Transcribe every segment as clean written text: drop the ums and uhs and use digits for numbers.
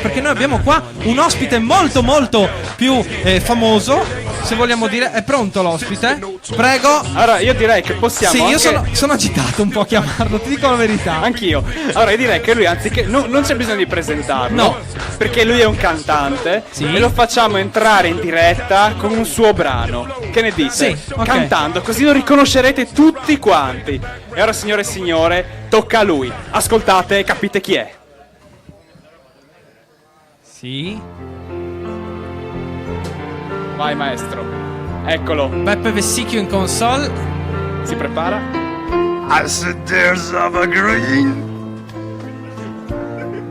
perché noi abbiamo qua un ospite molto molto più famoso. Se vogliamo dire, è pronto l'ospite? Prego. Allora, io direi che possiamo. Sì, io anche... sono agitato un po' a chiamarlo, ti dico la verità. Anch'io. Allora, io direi che lui, anziché. Non c'è bisogno di presentarlo. No. Perché lui è un cantante. Sì. E lo facciamo entrare in diretta con un suo brano. Che ne dite? Sì, ok. Cantando, così lo riconoscerete tutti quanti. E ora, signore e signore, tocca a lui. Ascoltate e capite chi è. Sì. Vai, maestro. Eccolo. Beppe Vessicchio in console. Si prepara. I said there's evergreen,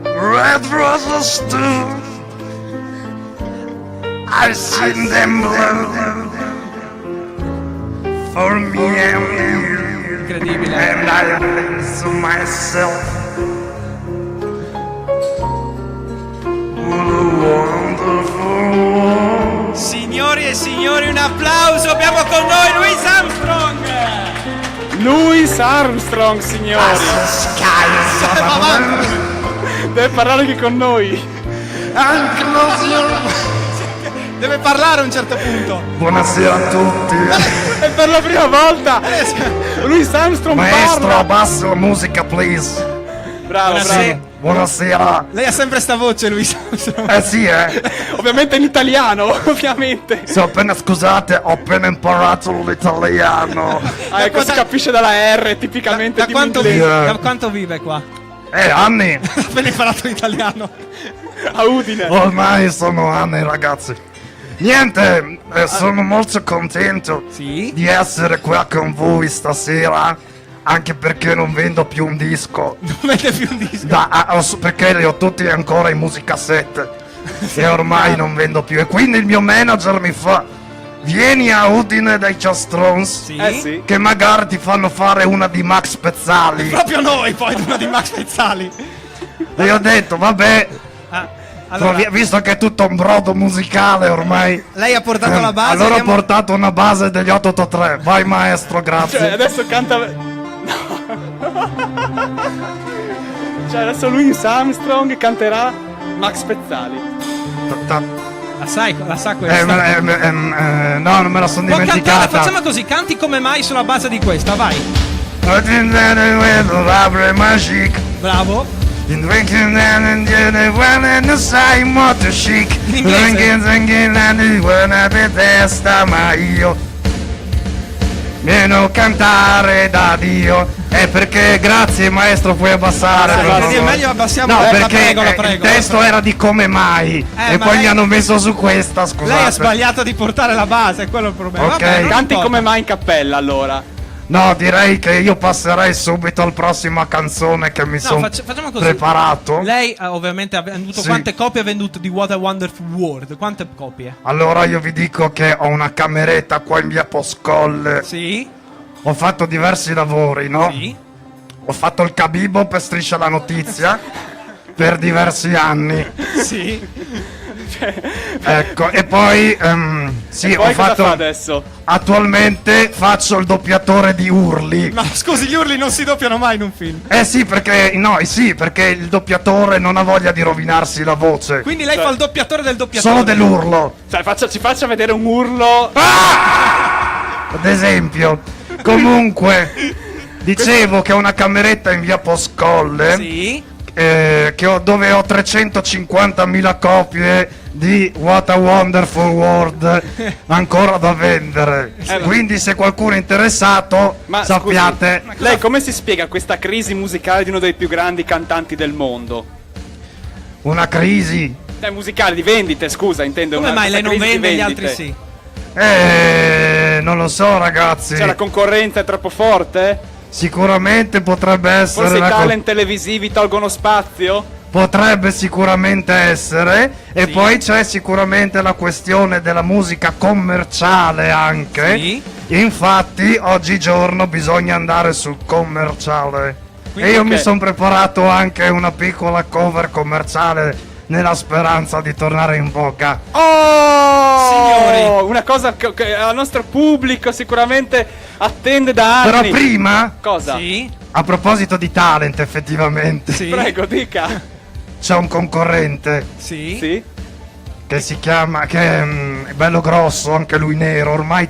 red roses too. I've seen them bloom for me and you, Incredibile. and I think to myself, what a wonderful world. Signori e signori, un applauso. Abbiamo con noi Louis Armstrong. Louis Armstrong, signori. Skies of blue, Deve parlare anche con noi. and close your... Deve parlare a un certo punto. Buonasera a tutti. È per la prima volta. Louis Armstrong Maestro, parla. abbassa la musica, please. Bravo, Buonasera. bravo. Buonasera. Lei ha sempre sta voce, Louis Armstrong. Sì, Ovviamente in italiano, ovviamente. Scusate, ho appena imparato l'italiano. Ah, ecco, si capisce dalla R, tipicamente Da di quanto, inglese. da quanto vive qua? Anni. Ha appena imparato l'italiano. A Udine. Ormai sono anni, ragazzi. Niente, sono molto contento Sì? di essere qua con voi stasera. Anche perché non vendo più un disco. Non vede più un disco. Perché li ho tutti ancora in musicassette. E ormai non vendo più. E quindi il mio manager mi fa: vieni a Udine dai Ciastrons, Sì? Sì. che magari ti fanno fare una di Max Pezzali. Proprio noi, poi, una di Max Pezzali. E io ho detto, vabbè, Allora, visto che è tutto un brodo musicale ormai, lei ha portato la base. allora ho andiamo- portato una base degli 883. Vai maestro, grazie. Cioè, adesso canta. Cioè, adesso Louis Armstrong canterà Max Pezzali. La sa questa. No, non me la sono Può cantare, dimenticata. facciamo così, canti come mai sulla base di questa, vai. Magic. Bravo. In drinking and the sai molto chic. In inglese. Drinking and buona testa, ma io meno cantare da Dio. È perché, grazie maestro, puoi abbassare. Grazie, per grazie. favore. Meglio abbassiamo. No, la perché prego, la il prego. testo era di come mai. E ma poi lei- mi hanno messo su questa, scusate. Lei ha sbagliato di portare la base, quello è il problema. Ok. Vabbè, non Canti importa. come mai in cappella, allora. No, direi che io passerei subito alla prossima canzone che mi No, sono facciamo così. preparato. Lei ovviamente ha venduto Sì. quante copie ha venduto di What a Wonderful World? Quante copie? Allora io vi dico che ho una cameretta qua in via Poscolle. Sì? Ho fatto diversi lavori, no? Sì? Ho fatto il cabibo per Striscia la Notizia per diversi anni. Sì? Ecco, e poi sì, Poi ho cosa fatto fa adesso? attualmente faccio il doppiatore di Urli. Ma scusi, gli urli non si doppiano mai in un film. Perché il doppiatore non ha voglia di rovinarsi la voce. Quindi lei fa il doppiatore del doppiatore. Solo dell'urlo. Cioè, ci faccia vedere un urlo. Ad esempio. Comunque, dicevo che ho una cameretta in via Poscolle. Sì? Dove ho 350.000 copie di What a Wonderful World ancora da vendere. Quindi se qualcuno è interessato, Ma sappiate. scusi, lei come si spiega questa crisi musicale di uno dei più grandi cantanti del mondo? Una crisi. Musicale, di vendite, scusa, intendo. Come mai lei non questa crisi vende di e gli altri vendite. sì? Non lo so, ragazzi. Cioè, la concorrenza è troppo forte? Sicuramente potrebbe essere Forse i una talent televisivi tolgono spazio? potrebbe sicuramente essere. E Sì. poi c'è sicuramente la questione della musica commerciale anche. Sì. Infatti oggigiorno bisogna andare sul commerciale. Quindi, e io ok. mi sono preparato anche una piccola cover commerciale nella speranza di tornare in voga. Oh! Signori. Una cosa che il nostro pubblico sicuramente attende da anni. Però prima, Cosa? Sì? a proposito di talent effettivamente, Sì? Prego, dica. c'è un concorrente Sì. Sì? che si chiama, che è bello grosso, anche lui nero, ormai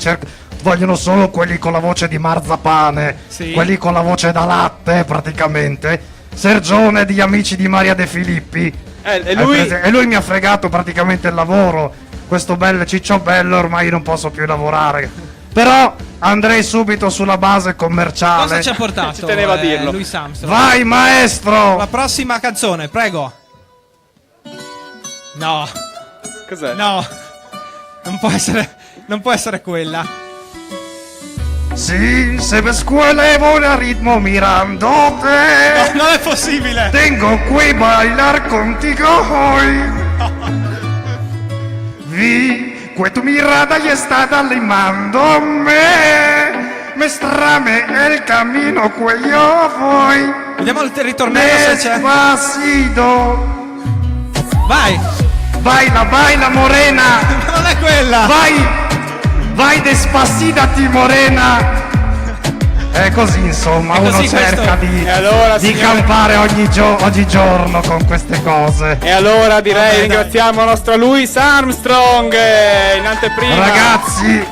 vogliono solo quelli con la voce di marzapane, Sì. quelli con la voce da latte praticamente. Sergione di Amici di Maria De Filippi. E lui... E lui mi ha fregato praticamente il lavoro. Questo bel ciccio bello, ormai non posso più lavorare. Però andrei subito sulla base commerciale. Cosa ci ha portato? Ci teneva a dirlo. Louis Armstrong. Vai maestro! La prossima canzone, prego. No, Cos'è? no. Non può essere quella. Sì, se per scuole vuole a ritmo mirandote. Non è possibile. Tengo qui bailar contigo hoy. Vi, que tu mirada ya está alimándome. Me strame el camino que yo voy. Vediamo il ritornello se c'è. Despacito. Vai. Baila, baila morena. Ma non è quella. Vai despacitati morena. È così insomma, È uno così cerca questo. di E allora, signore- campare ogni giorno con queste cose. E allora direi Vabbè, ringraziamo il nostro Louis Armstrong in anteprima. Ragazzi,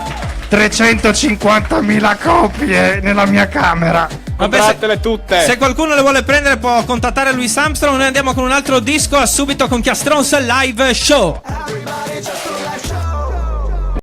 350.000 copie nella mia camera. Compratele tutte. Se qualcuno le vuole prendere può contattare Louis Armstrong. Noi andiamo con un altro disco. A subito con Chiastrons Live Show.